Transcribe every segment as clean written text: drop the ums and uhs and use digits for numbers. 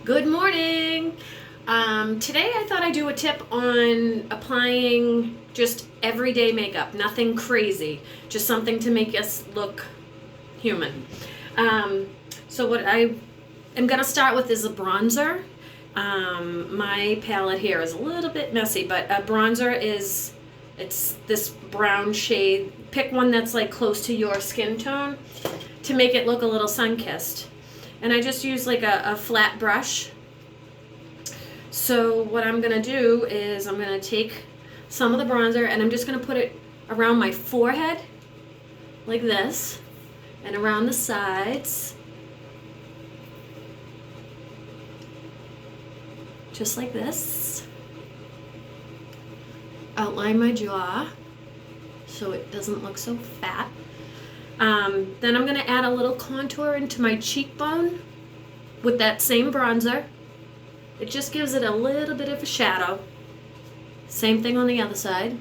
Good morning. Today I thought I'd do a tip on applying just everyday makeup, nothing crazy, just something to make us look human. So what I am going to start with is a bronzer. My palette here is a little bit messy, but a bronzer it's this brown shade. Pick one that's like close to your skin tone to make it look a little sun-kissed. And I just use like a flat brush. So what I'm gonna do is I'm gonna take some of the bronzer and I'm just gonna put it around my forehead like this and around the sides just like this. Outline my jaw so it doesn't look so fat. Then I'm going to add a little contour into my cheekbone with that same bronzer. It just gives it a little bit of a shadow. Same thing on the other side.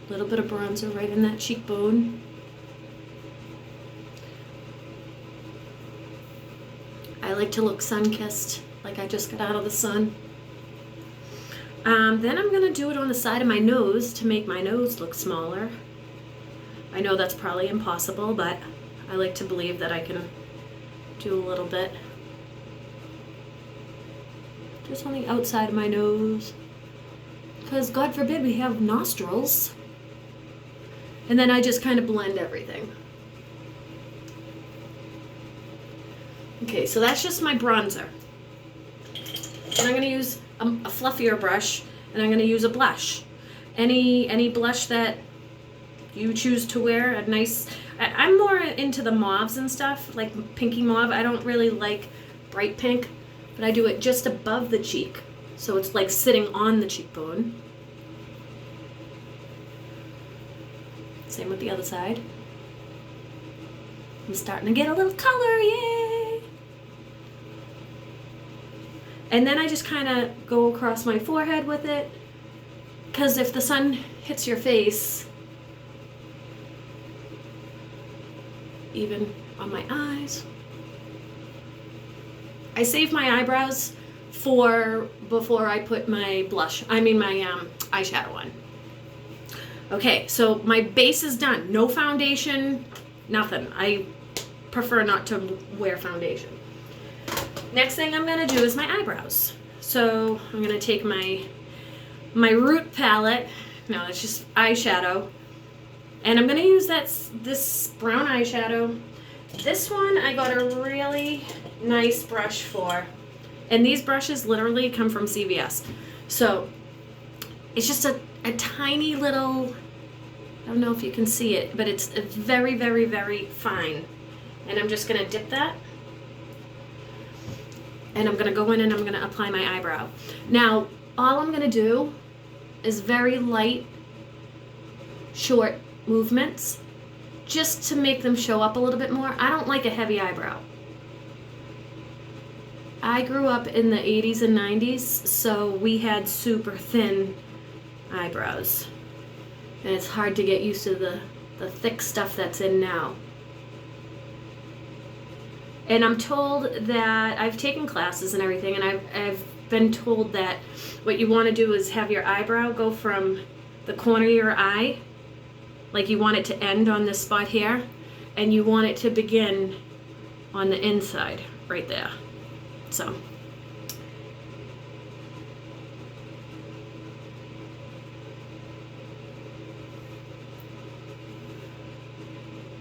A little bit of bronzer right in that cheekbone. I like to look sun-kissed, like I just got out of the sun. Then I'm going to do it on the side of my nose to make my nose look smaller. I know that's probably impossible, but I like to believe that I can do a little bit. Just on the outside of my nose. Because God forbid we have nostrils. And then I just kind of blend everything. Okay, so that's just my bronzer. And I'm going to use a fluffier brush, and I'm going to use a blush. Any blush that you choose to wear, a nice, I'm more into the mauves and stuff, like pinky mauve. I don't really like bright pink, but I do it just above the cheek, so it's like sitting on the cheekbone. Same with the other side. I'm starting to get a little color, yay! And then I just kind of go across my forehead with it, because if the sun hits your face, even on my eyes. I save my eyebrows for before I put my blush, my eyeshadow on. Okay, so my base is done. No foundation, nothing. I prefer not to wear foundation. Next thing I'm gonna do is my eyebrows. So I'm gonna take my Root palette, no, it's just eyeshadow, and I'm gonna use this brown eyeshadow. This one I got a really nice brush for, and these brushes literally come from CVS. So it's just a tiny little, I don't know if you can see it, but it's very, very, very fine. And I'm just gonna dip that. And I'm gonna go in and I'm gonna apply my eyebrow. Now, all I'm gonna do is very light, short movements, just to make them show up a little bit more. I don't like a heavy eyebrow. I grew up in the 80s and 90s, so we had super thin eyebrows. And it's hard to get used to the thick stuff that's in now. And I'm told that, I've taken classes and everything, and I've been told that what you want to do is have your eyebrow go from the corner of your eye, like you want it to end on this spot here, and you want it to begin on the inside, right there. So.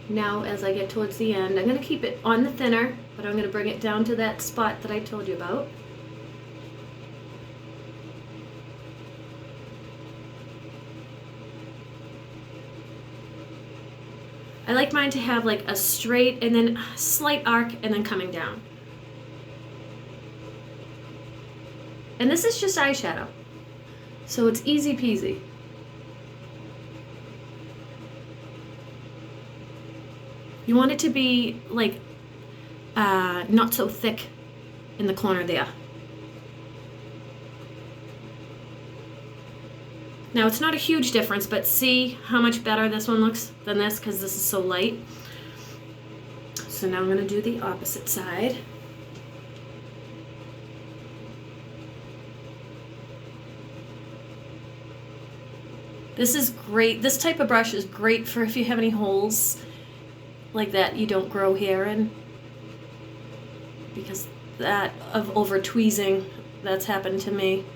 Now, as I get towards the end, I'm going to keep it on the thinner, but I'm going to bring it down to that spot that I told you about. I like mine to have like a straight and then a slight arc and then coming down. And this is just eyeshadow, so it's easy peasy. You want it to be like not so thick in the corner there. Now it's not a huge difference, but see how much better this one looks than this because this is so light. So now I'm going to do the opposite side. This is great. This type of brush is great for if you have any holes like that you don't grow hair in. Because that of over tweezing, that's happened to me.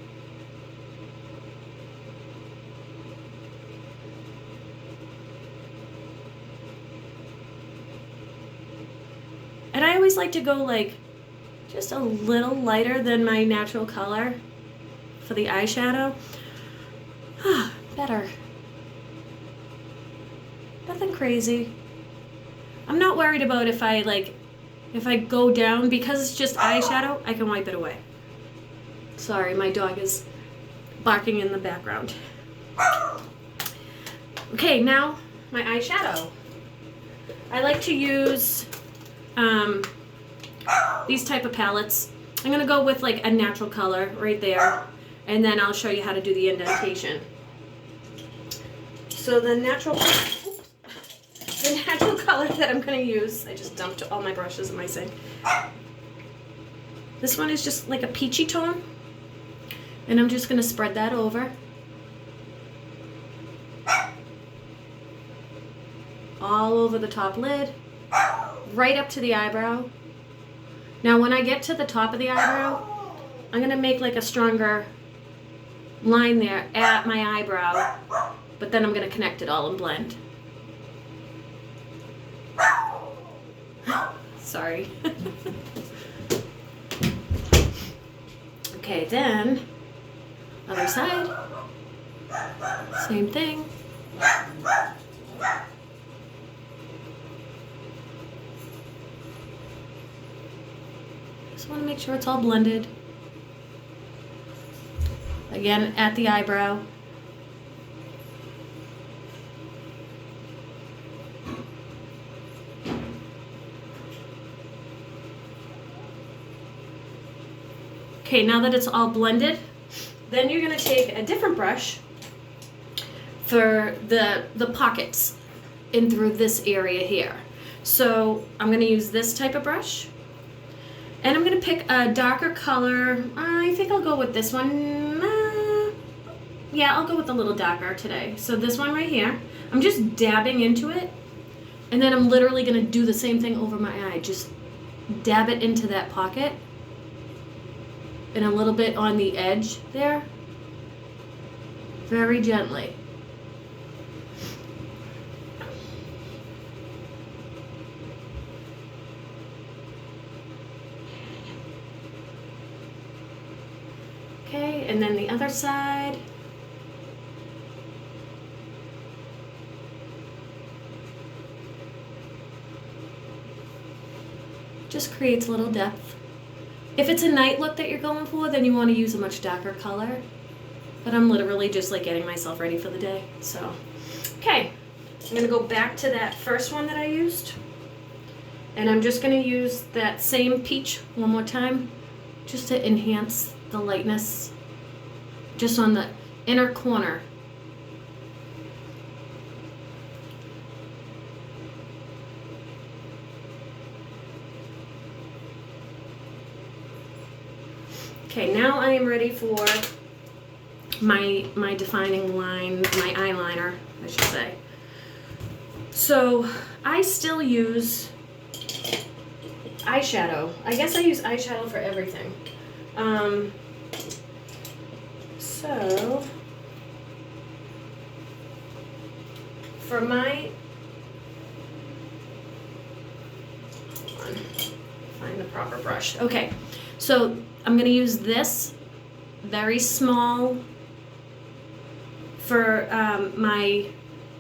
And I always like to go like just a little lighter than my natural color for the eyeshadow. Better. Nothing crazy. I'm not worried about if I go down, because it's just eyeshadow, I can wipe it away. Sorry, my dog is barking in the background. Okay, now my eyeshadow. I like to use these type of palettes. I'm gonna go with like a natural color right there, and then I'll show you how to do the indentation. So the natural color that I'm going to use, I just dumped all my brushes in my sink. This one is just like a peachy tone, and I'm just going to spread that over. All over the top lid, right up to the eyebrow. Now when I get to the top of the eyebrow, I'm going to make like a stronger line there at my eyebrow, but then I'm going to connect it all and blend. Sorry. Okay, then other side, same thing. Just want to make sure it's all blended. Again, at the eyebrow. Okay, now that it's all blended, then you're going to take a different brush for the pockets in through this area here. So I'm going to use this type of brush, and I'm going to pick a darker color. I think I'll go with this one. Yeah, I'll go with a little darker today. So this one right here, I'm just dabbing into it, and then I'm literally going to do the same thing over my eye. Just dab it into that pocket. And a little bit on the edge there, very gently. Okay, and then the other side. Just creates a little depth. If it's a night look that you're going for, then you want to use a much darker color. But I'm literally just like getting myself ready for the day. So, okay. I'm going to go back to that first one that I used. And I'm just going to use that same peach one more time, just to enhance the lightness, just on the inner corner. Okay, now I am ready for my defining line, my eyeliner, I should say. So I still use eyeshadow. I guess I use eyeshadow for everything. So for my, hold on, find the proper brush. Okay, so I'm going to use this very small for my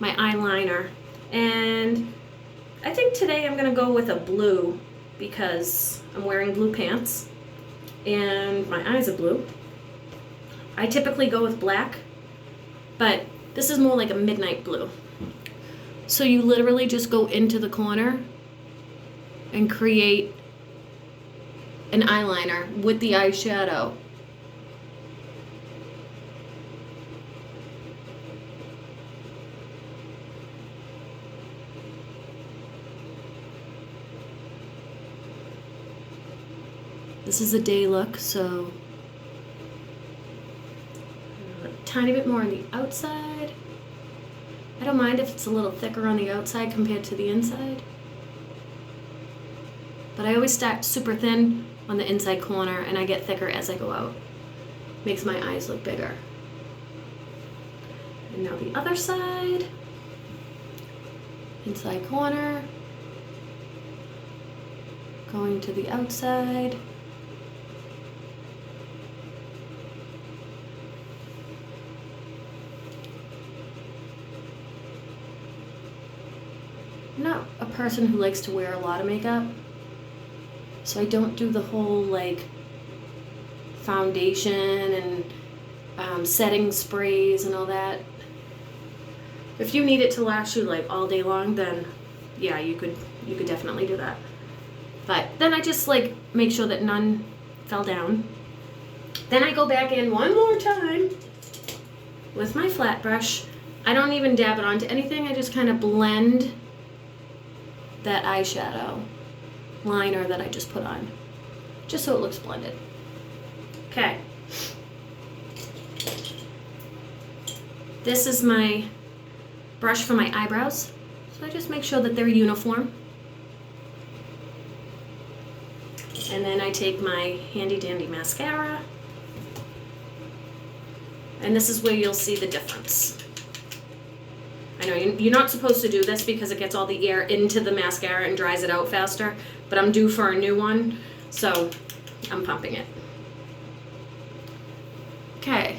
eyeliner, and I think today I'm going to go with a blue because I'm wearing blue pants and my eyes are blue. I typically go with black, but this is more like a midnight blue. So you literally just go into the corner and create an eyeliner with the eyeshadow. This is a day look, so a tiny bit more on the outside. I don't mind if it's a little thicker on the outside compared to the inside. But I always start super thin on the inside corner and I get thicker as I go out. Makes my eyes look bigger. And now the other side. Inside corner. Going to the outside. I'm not a person who likes to wear a lot of makeup, so I don't do the whole like foundation and setting sprays and all that. If you need it to last you like all day long, then yeah, you could definitely do that. But then I just like make sure that none fell down. Then I go back in one more time with my flat brush. I don't even dab it onto anything. I just kind of blend that eyeshadow liner that I just put on, just so it looks blended. Okay. This is my brush for my eyebrows. So I just make sure that they're uniform. And then I take my handy dandy mascara. And this is where you'll see the difference. I know you're not supposed to do this because it gets all the air into the mascara and dries it out faster, but I'm due for a new one, so I'm pumping it. Okay.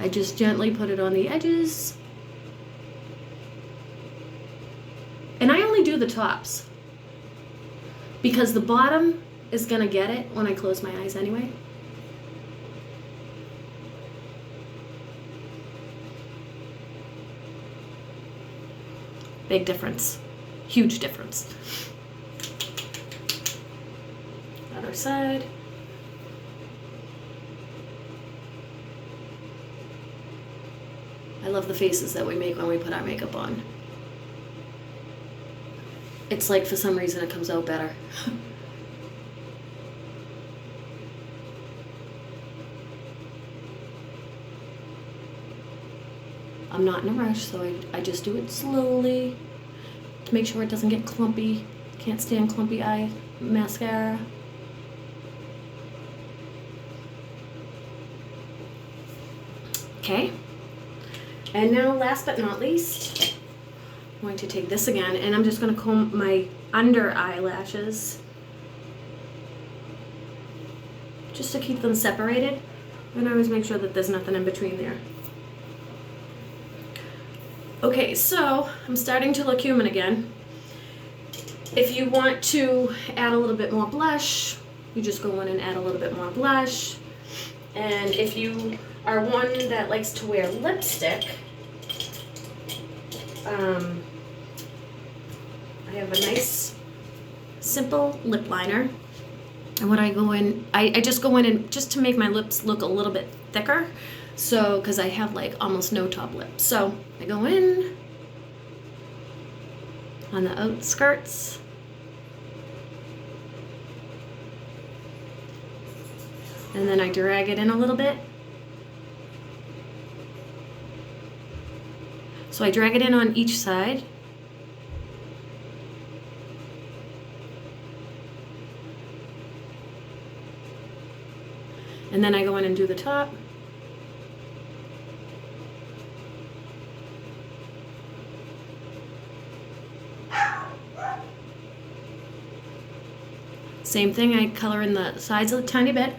I just gently put it on the edges. And I only do the tops because the bottom is gonna get it when I close my eyes anyway. Big difference. Huge difference. Other side. I love the faces that we make when we put our makeup on. It's like for some reason it comes out better. I'm not in a rush, so I just do it slowly to make sure it doesn't get clumpy. Can't stand clumpy eye mascara. Okay. And now, last but not least, I'm going to take this again, and I'm just going to comb my under eyelashes just to keep them separated. And I always make sure that there's nothing in between there. Okay, so I'm starting to look human again. If you want to add a little bit more blush, you just go in and add a little bit more blush. And if you are one that likes to wear lipstick, I have a nice simple lip liner. And when I go in, I just go in and just to make my lips look a little bit thicker. So, because I have like almost no top lip. So I go in on the outskirts. And then I drag it in a little bit. So I drag it in on each side. And then I go in and do the top. Same thing, I color in the sides a tiny bit.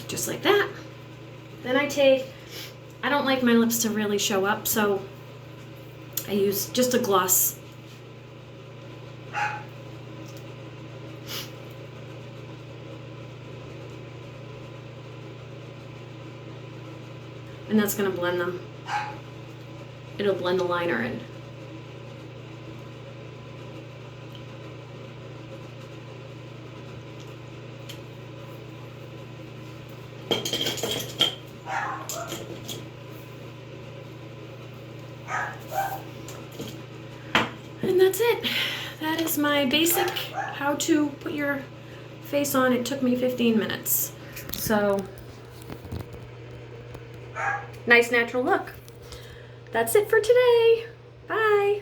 Just like that. Then I don't like my lips to really show up, so I use just a gloss. And that's going to blend them. It'll blend the liner in. And that's it. That is my basic how to put your face on. It took me 15 minutes. So, nice natural look. That's it for today. Bye.